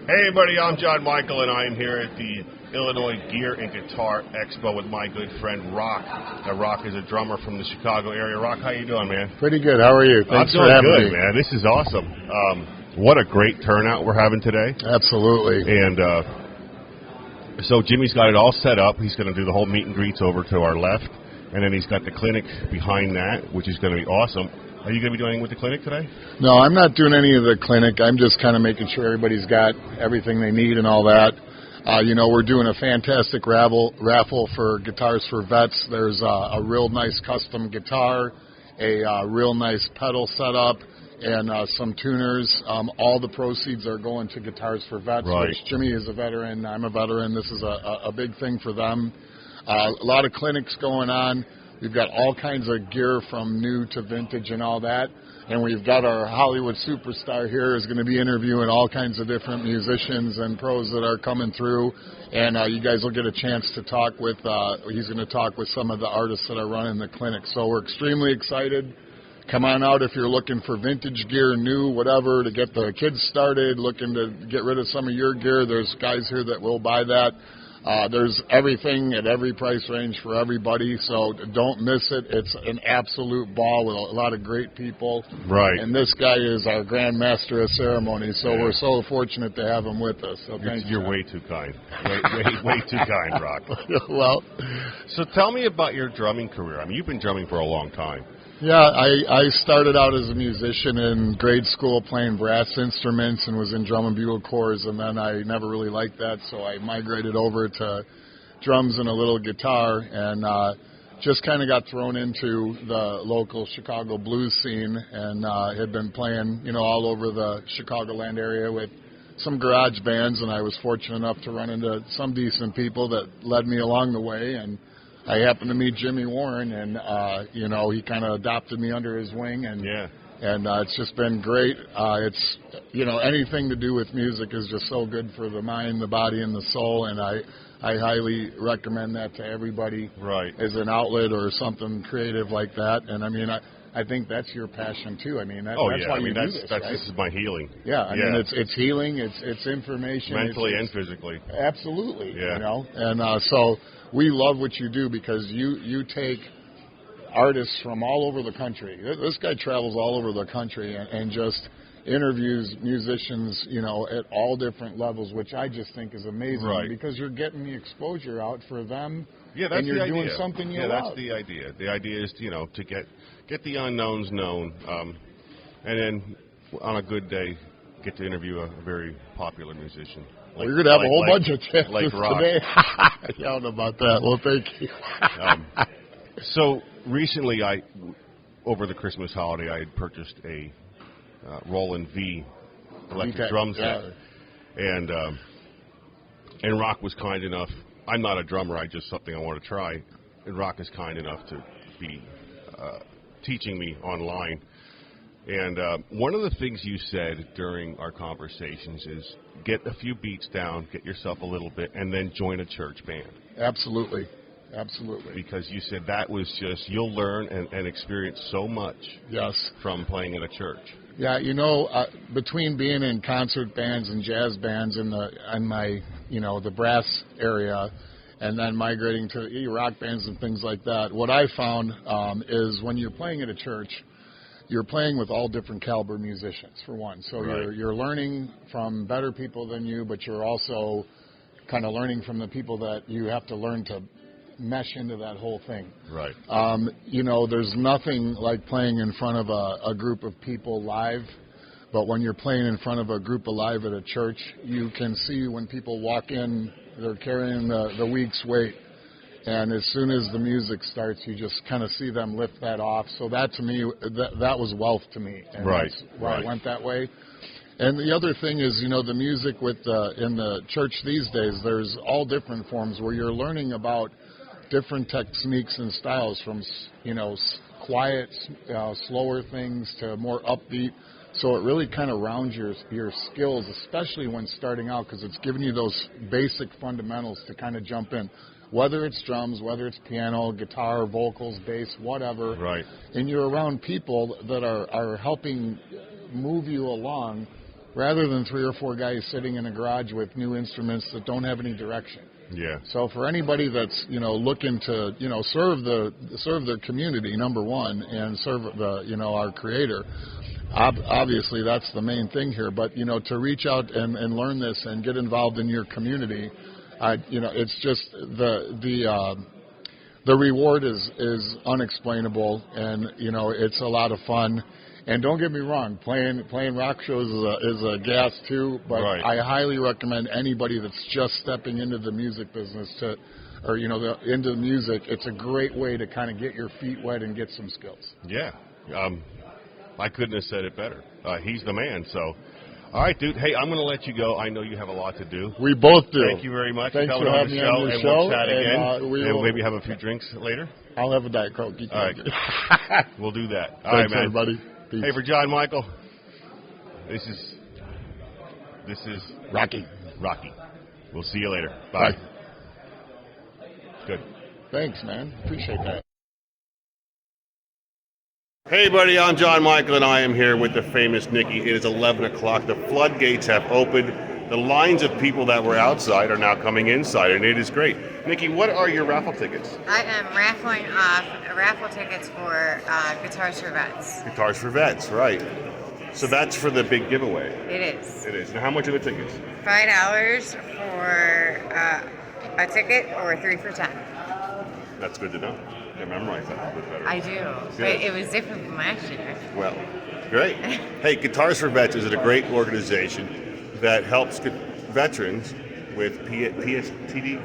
Hey everybody, I'm John Michael, and I am here at the Illinois Gear and Guitar Expo with my good friend Rock. Now, Rock is a drummer from the Chicago area. Rock, how you doing, man? Pretty good. How are you? Thanks I'm for having doing good, me. man. This is awesome. What a great turnout we're having today. Absolutely. And so Jimmy's got it all set up. He's going to do the whole meet and greets over to our left, and then he's got the clinic behind that, which is going to be awesome. Are you going to be doing anything with the clinic today? No, I'm not doing any of the clinic. I'm just kind of making sure everybody's got everything they need and all that. We're doing a fantastic raffle for Guitars for Vets. There's a real nice custom guitar, a real nice pedal setup, and some tuners. All the proceeds are going to Guitars for Vets, right. Which Jimmy is a veteran. I'm a veteran. This is a big thing for them. A lot of clinics going on. We've got all kinds of gear from new to vintage and all that. And we've got our Hollywood superstar here is going to be interviewing all kinds of different musicians and pros that are coming through. And you guys will get a chance to talk with, he's going to talk with some of the artists that are running the clinic. So we're extremely excited. Come on out if you're looking for vintage gear, new, whatever, to get the kids started, looking to get rid of some of your gear. There's guys here that will buy that. There's everything at every price range for everybody, so don't miss it. It's an absolute ball with a lot of great people. Right. And this guy is our Grand Master of Ceremony, so we're so fortunate to have him with us. So thanks. You're way too kind. Way too kind, Rock. Well, so tell me about your drumming career. I mean, you've been drumming for a long time. Yeah, I started out as a musician in grade school playing brass instruments and was in drum and bugle corps, and then I never really liked that, so I migrated over to drums and a little guitar, and just kind of got thrown into the local Chicago blues scene, and had been playing, all over the Chicagoland area with some garage bands, and I was fortunate enough to run into some decent people that led me along the way, and I happened to meet Jimmy Warren, and he kind of adopted me under his wing, and it's just been great. It's anything to do with music is just so good for the mind, the body, and the soul, and I highly recommend that to everybody. Right. As an outlet or something creative like that. And I mean, I think that's your passion too. I mean, that's why you do this, right? This is my healing. Yeah, I mean, it's healing, it's information, mentally and physically. Absolutely. Yeah. And so we love what you do because you take artists from all over the country. This guy travels all over the country and just interviews musicians, at all different levels, which I just think is amazing. Right. Because you're getting the exposure out for them. Yeah, that's and you're the idea. doing something you love. Yeah, that's the idea. The idea is, to get the unknowns known, and then on a good day, get to interview a very popular musician. We're going to have a whole bunch of chances like Rock. today. I don't know about that. Well, thank you. So recently, over the Christmas holiday, I had purchased a Roland V electric drum set, and Rock was kind enough. I'm not a drummer; just something I want to try. And Rock is kind enough to be teaching me online. And one of the things you said during our conversations is get a few beats down, get yourself a little bit, and then join a church band. Absolutely. Because you said that was just, you'll learn and experience so much from playing in a church. Yeah, between being in concert bands and jazz bands in the brass area, and then migrating to rock bands and things like that, what I found is when you're playing at a church, you're playing with all different caliber musicians, for one. So you're learning from better people than you, but you're also kind of learning from the people that you have to learn to mesh into that whole thing. Right. There's nothing like playing in front of a group of people live, but when you're playing in front of a group alive at a church, you can see when people walk in, they're carrying the week's weight. And as soon as the music starts, you just kind of see them lift that off. So that, to me, that was wealth to me. And that's why I went that way. And the other thing is, the music in the church these days, there's all different forms where you're learning about different techniques and styles from, quiet, slower things to more upbeat. So it really kind of rounds your skills, especially when starting out, because it's giving you those basic fundamentals to kind of jump in. Whether it's drums, whether it's piano, guitar, vocals, bass, whatever. Right. And you're around people that are helping move you along rather than 3 or 4 guys sitting in a garage with new instruments that don't have any direction. Yeah. So for anybody that's looking to serve their community, number one, and serve our Creator, obviously that's the main thing here. But to reach out and learn this and get involved in your community, it's just the reward is unexplainable, and it's a lot of fun. And don't get me wrong, playing rock shows is a gas too. But right. I highly recommend anybody that's just stepping into the music business into the music. It's a great way to kind of get your feet wet and get some skills. Yeah, I couldn't have said it better. He's the man. So, all right, dude. Hey, I'm going to let you go. I know you have a lot to do. We both do. Thank you very much. Thanks for having me on the show. We'll chat again. And we'll maybe have a few drinks later. I'll have a Diet Coke. All right. We'll do that. All right, man. Everybody. Peace. Hey, for John Michael, this is Rocky. We'll see you later. Bye. Bye. Good. Thanks, man. Appreciate that. Hey, buddy, I'm John Michael, and I am here with the famous Nikki. It is 11 o'clock. The floodgates have opened. The lines of people that were outside are now coming inside, and it is great. Nikki, what are your raffle tickets? I am raffling off raffle tickets for Guitars for Vets. Guitars for Vets, right. So that's for the big giveaway. It is. It is. Now, how much are the tickets? $5 for a ticket or 3 for $10. That's good to know. I memorize that a bit better. I do, but it was different from last year. Well, great. Hey, Guitars for Vets is a great organization that helps veterans with PSTD?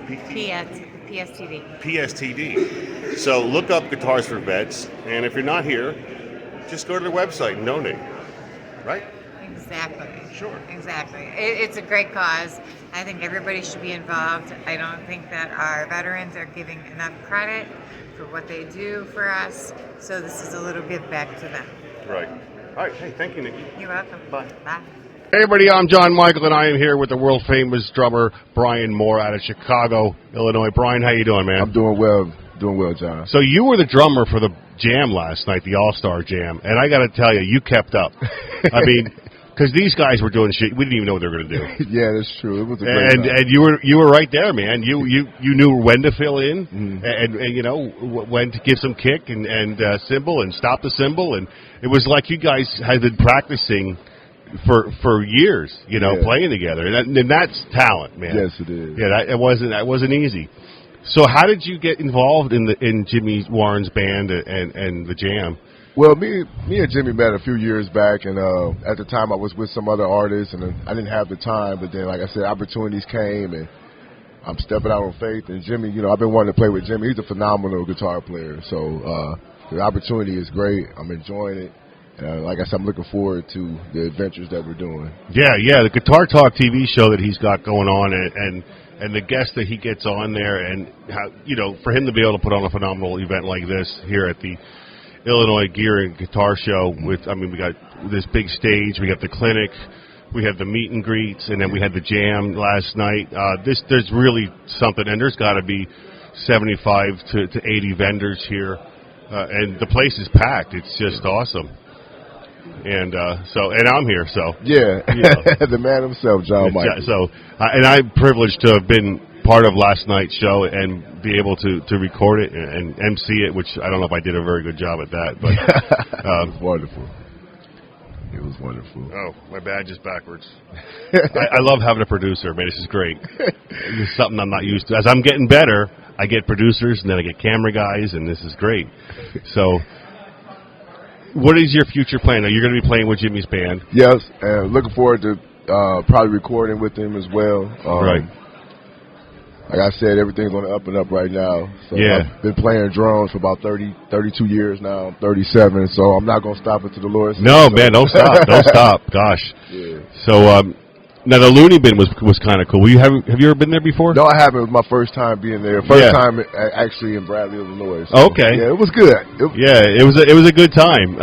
PSTD. So look up Guitars for Vets, and if you're not here, just go to their website and donate. Right? Exactly. Sure. Exactly. It's a great cause. I think everybody should be involved. I don't think that our veterans are giving enough credit for what they do for us, so this is a little give back to them. Right. All right. Hey, thank you, Nikki. You're welcome. Bye. Bye. Hey everybody, I'm John Michael, and I am here with the world-famous drummer Brian Moore out of Chicago, Illinois. Brian, how you doing, man? I'm doing well, John. So you were the drummer for the jam last night, the All-Star Jam, and I got to tell you, you kept up. I mean, because these guys were doing shit we didn't even know what they were going to do. Yeah, that's true. It was a great time. And you were right there, man. You knew when to fill in, and when to give some kick and cymbal and stop the cymbal, and it was like you guys had been practicing for years, playing together, and that's talent, man. Yes, it is. Yeah, that wasn't easy. So, how did you get involved in Jimmy Warren's band and the jam? Well, me and Jimmy met a few years back, and at the time I was with some other artists, and I didn't have the time. But then, like I said, opportunities came, and I'm stepping out on faith. And Jimmy, I've been wanting to play with Jimmy. He's a phenomenal guitar player. So the opportunity is great. I'm enjoying it. Like I said, I'm looking forward to the adventures that we're doing. Yeah, the Guitar Talk TV show that he's got going on, and the guests that he gets on there, and how for him to be able to put on a phenomenal event like this here at the Illinois Gear and Guitar Show. We got this big stage, we got the clinic, we have the meet and greets, and then we had the jam last night. There's really something, and there's got to be 75 to 80 vendors here, and the place is packed. It's just awesome. And and I'm here, so the man himself, John Michael. So, and I'm privileged to have been part of last night's show and be able to record it and MC it, which I don't know if I did a very good job at that, but it was wonderful. It was wonderful. Oh, my badge is backwards. I love having a producer, man. This is great. This is something I'm not used to. As I'm getting better, I get producers, and then I get camera guys, and this is great. So, what is your future plan? Now, you're going to be playing with Jimmy's band. Yes, and looking forward to probably recording with him as well. Right. Like I said, everything's on the up and up right now. So yeah. I've been playing drums for about 32 years now. I'm 37, so I'm not going to stop until the Lord says No, so. man, don't stop. Don't stop. Gosh. Yeah. So, now the Looney Bin was kind of cool. Have you ever been there before? No, I haven't. It was my first time being there. First time actually in Bradley, Illinois. So, okay. Yeah, it was good. It was a good time.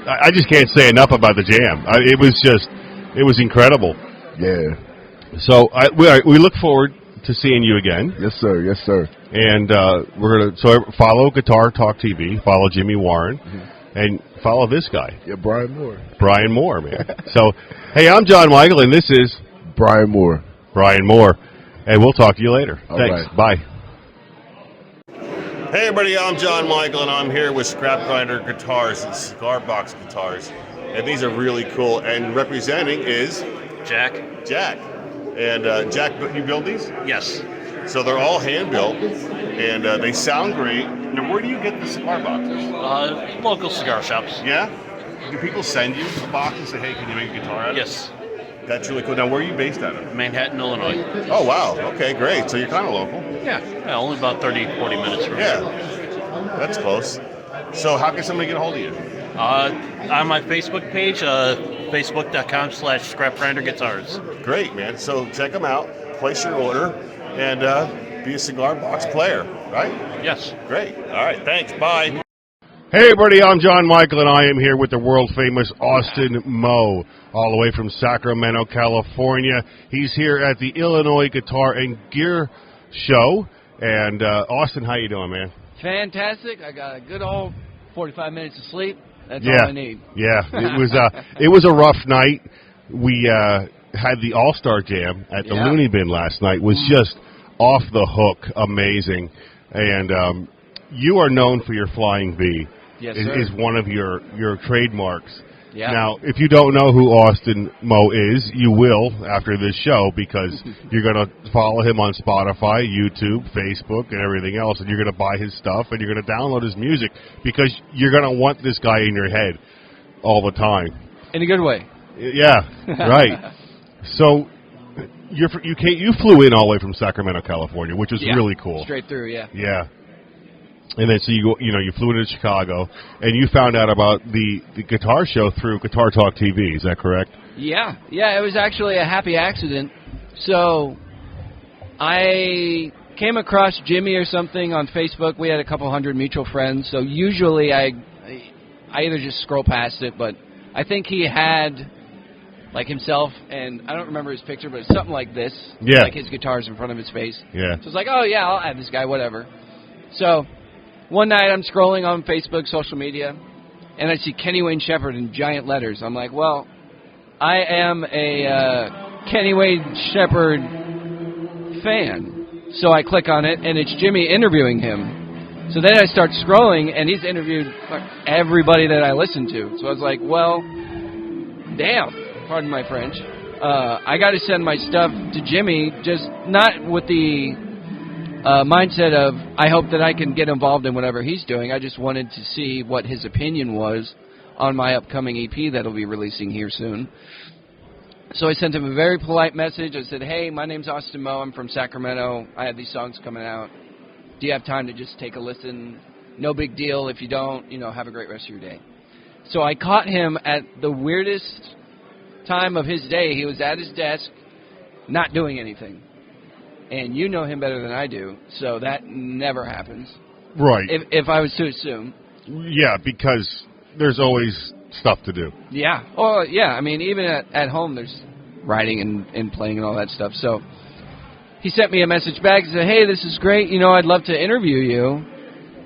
I just can't say enough about the jam. It was incredible. Yeah. So we look forward to seeing you again. Yes, sir. Yes, sir. And we're gonna follow Guitar Talk TV. Follow Jimmy Warren. Mm-hmm. And follow this guy. Yeah, Brian Moore. Brian Moore, man. So, hey, I'm John Michael, and this is Brian Moore. Brian Moore. And we'll talk to you later. All Thanks. right. Bye. Hey, everybody, I'm John Michael, and I'm here with Scrap Grinder Guitars and Cigar Box Guitars. And these are really cool. And representing is Jack? Jack. And Jack, you build these? Yes. So they're all hand-built, and they sound great. Now, where do you get the cigar boxes? Local cigar shops. Yeah? Do people send you a box and say, hey, can you make a guitar out of it? Yes. That's really cool. Now, where are you based out of? Manhattan, Illinois. Oh, wow. Okay, great. So you're kind of local. Yeah, only about 30, 40 minutes from Yeah. here. That's close. So how can somebody get a hold of you? On my Facebook page, facebook.com/scrapgrinderguitars. Great, man. So check them out, place your order, and be a cigar box player, right? Yes. Great. All right, thanks. Bye. Hey, everybody, I'm John Michael, and I am here with the world-famous Austin Moe, all the way from Sacramento, California. He's here at the Illinois Guitar and Gear Show. And, Austin, how you doing, man? Fantastic. I got a good old 45 minutes of sleep. That's Yeah. all I need. Yeah, it was a rough night. We had the All-Star Jam at the Yeah. Looney Bin last night. It was just off the hook, amazing. And you are known for your Flying V. Yes, is, sir. is one of your trademarks. Yeah. Now, if you don't know who Austin Moe is, you will after this show, because you're going to follow him on Spotify, YouTube, Facebook, and everything else, and you're going to buy his stuff, and you're going to download his music, because you're going to want this guy in your head all the time. In a good way. Yeah, right. So you flew in all the way from Sacramento, California, which is Yeah. really cool. Straight through, yeah. Yeah. And then so you flew into Chicago, and you found out about the guitar show through Guitar Talk TV. Is that correct? Yeah. Yeah, it was actually a happy accident. So I came across Jimmy or something on Facebook. We had a couple hundred mutual friends. So usually I either just scroll past it, but I think he had like himself, and I don't remember his picture, but it's something like this. Yeah. Like his guitar's in front of his face. Yeah. So it's like, oh, yeah, I'll add this guy, whatever. So one night I'm scrolling on Facebook, social media, and I see Kenny Wayne Shepherd in giant letters. I'm like, well, I am a Kenny Wayne Shepherd fan. So I click on it, and it's Jimmy interviewing him. So then I start scrolling, and he's interviewed everybody that I listen to. So I was like, well, damn, pardon my French. I got to send my stuff to Jimmy, just not with the mindset of I hope that I can get involved in whatever he's doing. I just wanted to see what his opinion was on my upcoming EP that'll be releasing here soon. So I sent him a very polite message. I said, hey, my name's Austin Moe. I'm from Sacramento. I have these songs coming out. Do you have time to just take a listen? No big deal. If you don't, have a great rest of your day. So I caught him at the weirdest time of his day. He was at his desk, not doing anything. And you know him better than I do, so that never happens. Right. If I was to assume. Yeah, because there's always stuff to do. Yeah. Oh, yeah. I mean, even at home, there's writing and playing and all that stuff. So he sent me a message back. He said, hey, this is great. I'd love to interview you.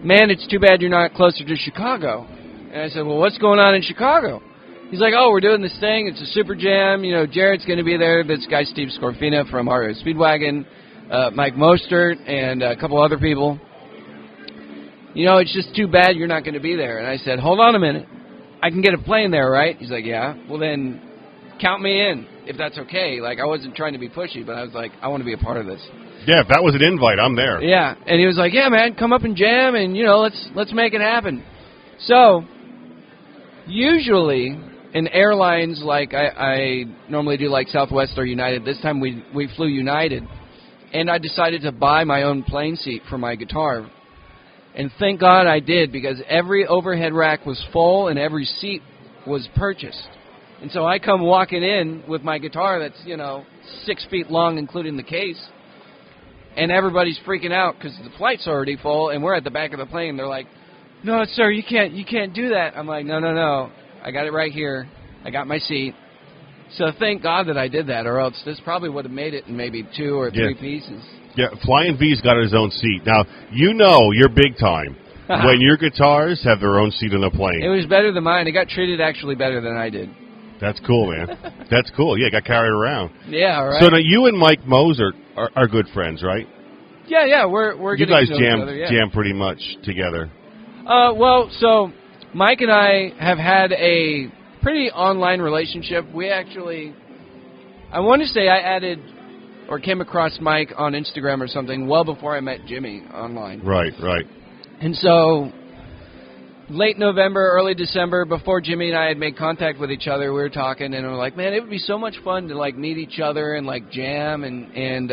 Man, it's too bad you're not closer to Chicago. And I said, well, what's going on in Chicago? He's like, oh, we're doing this thing. It's a super jam. Jared's going to be there. This guy, Steve Scorfina from Hard Rock Speedwagon, Mike Mostert, and a couple other people. It's just too bad you're not going to be there. And I said, hold on a minute. I can get a plane there, right? He's like, yeah. Well, then count me in, if that's okay. Like, I wasn't trying to be pushy, but I was like, I want to be a part of this. Yeah, if that was an invite, I'm there. Yeah, and he was like, yeah, man, come up and jam, and, let's make it happen. So, usually, in airlines like I normally do, like Southwest or United, this time we flew United, and I decided to buy my own plane seat for my guitar. And thank God I did, because every overhead rack was full and every seat was purchased. And so I come walking in with my guitar that's, 6 feet long, including the case, and everybody's freaking out because the flight's already full, and we're at the back of the plane. They're like, no, sir, you can't do that. I'm like, no. I got it right here. I got my seat. So thank God that I did that, or else this probably would have made it in maybe 2 or 3 pieces. Yeah, Flying V's got his own seat. Now, you're big time. when your guitars have their own seat on the plane. It was better than mine. It got treated actually better than I did. That's cool, man. That's cool. Yeah, got carried around. Yeah, all right. So now you and Mike Moser are good friends, right? Yeah, we're you getting guys to know jam each other, yeah. jam pretty much together. Well, so Mike and I have had a pretty online relationship. We actually, I want to say I added or came across Mike on Instagram or something well before I met Jimmy online. Right. And so late November, early December, before Jimmy and I had made contact with each other, we were talking, and we were like, man, it would be so much fun to, like, meet each other and, like, jam and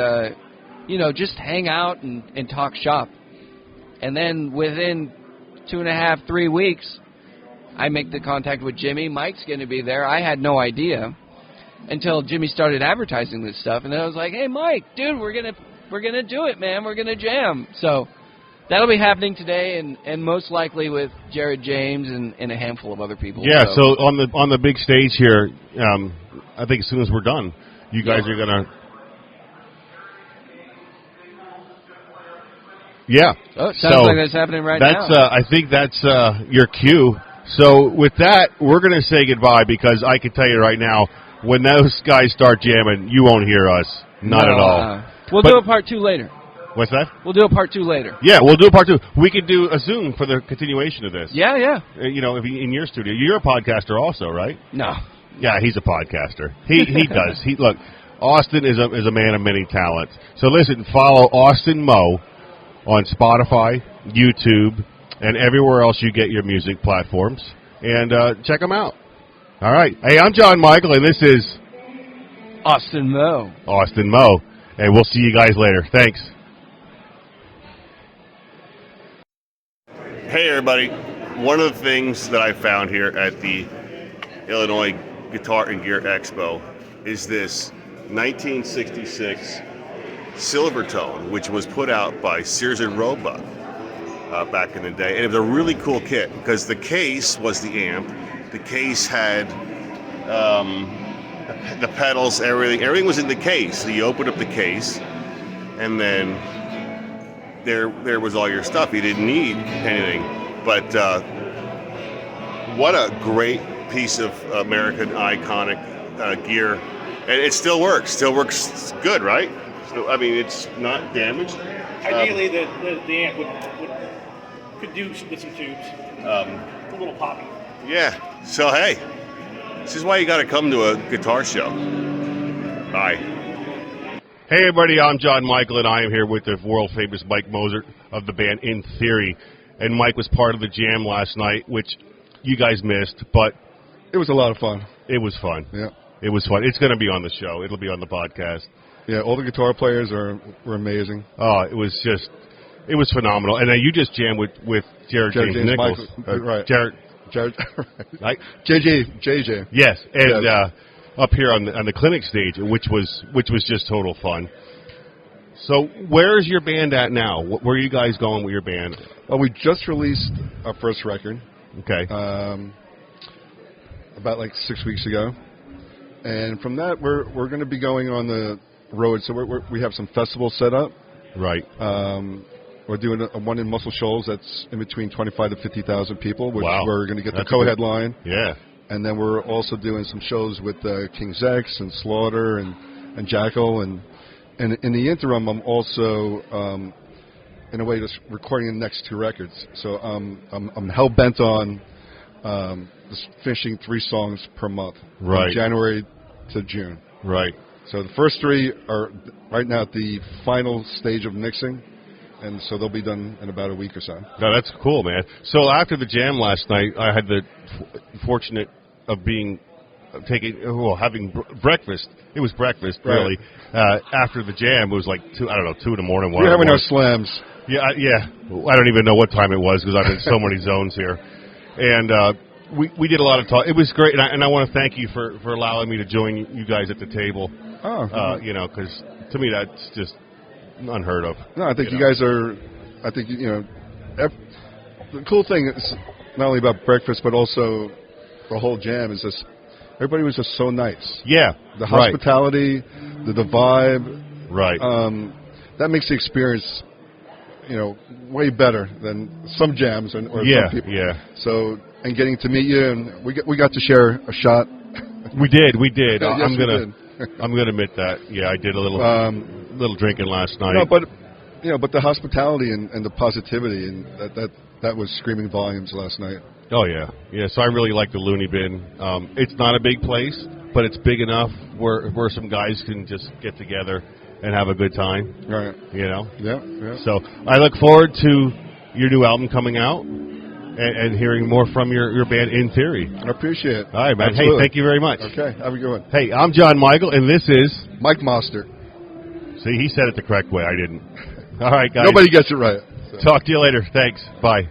you know, just hang out and talk shop. And then within 2.5, 3 weeks, I make the contact with Jimmy. Mike's going to be there. I had no idea until Jimmy started advertising this stuff, and then I was like, hey, Mike, dude, we're gonna do it, man. We're going to jam. So that'll be happening today, and most likely with Jared James and a handful of other people. Yeah. So on the big stage here, I think as soon as we're done, you guys are gonna. Yeah. Oh, it sounds like that's happening right now. I think that's your cue. So with that, we're gonna say goodbye because I can tell you right now, when those guys start jamming, you won't hear us. Not at all. We'll do a part 2 later. What's that? We'll do a part 2 later. Yeah, we'll do a part 2. We could do a Zoom for the continuation of this. Yeah. You know, if in your studio, you're a podcaster also, right? No. Yeah, he's a podcaster. He does. Look, Austin is a man of many talents. So listen, follow Austin Moe on Spotify, YouTube, and everywhere else you get your music platforms, and check them out. All right. Hey, I'm John Michael, and this is Austin Moe. Austin Moe, and we'll see you guys later. Thanks. Hey, everybody. One of the things that I found here at the Illinois Guitar and Gear Expo is this 1966 Silvertone, which was put out by Sears and Roebuck back in the day. And it was a really cool kit because the case was the amp. The case had the pedals, everything. Everything was in the case. So you opened up the case, and then there was all your stuff. You didn't need anything. But what a great piece of American iconic gear. And it still works. Still works good, right? So, I mean, it's not damaged. Ideally, the amp could do with some tubes. A little poppy. Yeah. So, hey, this is why you got to come to a guitar show. Bye. Hey, everybody, I'm John Michael, and I am here with the world-famous Mike Moser of the band In Theory. And Mike was part of the jam last night, which you guys missed, but it was a lot of fun. It was fun. Yeah. It was fun. It's going to be on the show. It'll be on the podcast. Yeah, all the guitar players were amazing. Oh, it was phenomenal. And you just jammed with Jared James Nichols. Right. Jared, right. JJ. Yes, and yes. Up here on the clinic stage, which was just total fun. So where's your band at now? Where are you guys going with your band? Well, we just released our first record. Okay. About like 6 weeks ago, and from that we're going to be going on the road. So we have some festivals set up. Right. We're doing one in Muscle Shoals that's in between 25,000 to 50,000 people, which we're going to get the co-headline. Yeah. And then we're also doing some shows with King's X and Slaughter and Jackal. And in the interim, I'm also, in a way, just recording the next 2 records. So I'm hell-bent on just finishing 3 songs per month. Right. From January to June. Right. So the first 3 are right now at the final stage of mixing. And so they'll be done in about a week or so. No, that's cool, man. So after the jam last night, I had the fortunate of having breakfast. It was breakfast, really. Right. After the jam, it was like 2 in the morning. We're having our slams. Yeah. I don't even know what time it was because I'm in so many zones here. And we did a lot of talk. It was great, and I want to thank you for allowing me to join you guys at the table. Oh. Because to me that's just unheard of. No, I think you guys are. I think the cool thing is not only about breakfast, but also the whole jam is just everybody was just so nice. Yeah, the hospitality, the vibe. Right. That makes the experience way better than some jams or some people. Yeah. So, and getting to meet you, and we got to share a shot. We did. Yes, I'm we gonna admit that. Yeah, I did a little drinking last night. No, but the hospitality and the positivity, and that was screaming volumes last night. Oh yeah. So I really like the Looney Bin. It's not a big place, but it's big enough where some guys can just get together and have a good time. Right. Yeah. Yeah. So I look forward to your new album coming out and hearing more from your band In Theory. I appreciate it. All right, man. Absolutely. Hey, thank you very much. Okay, have a good one. Hey, I'm John Michael, and this is Mike Moster. See, he said it the correct way. I didn't. All right, guys. Nobody gets it right. So. Talk to you later. Thanks. Bye.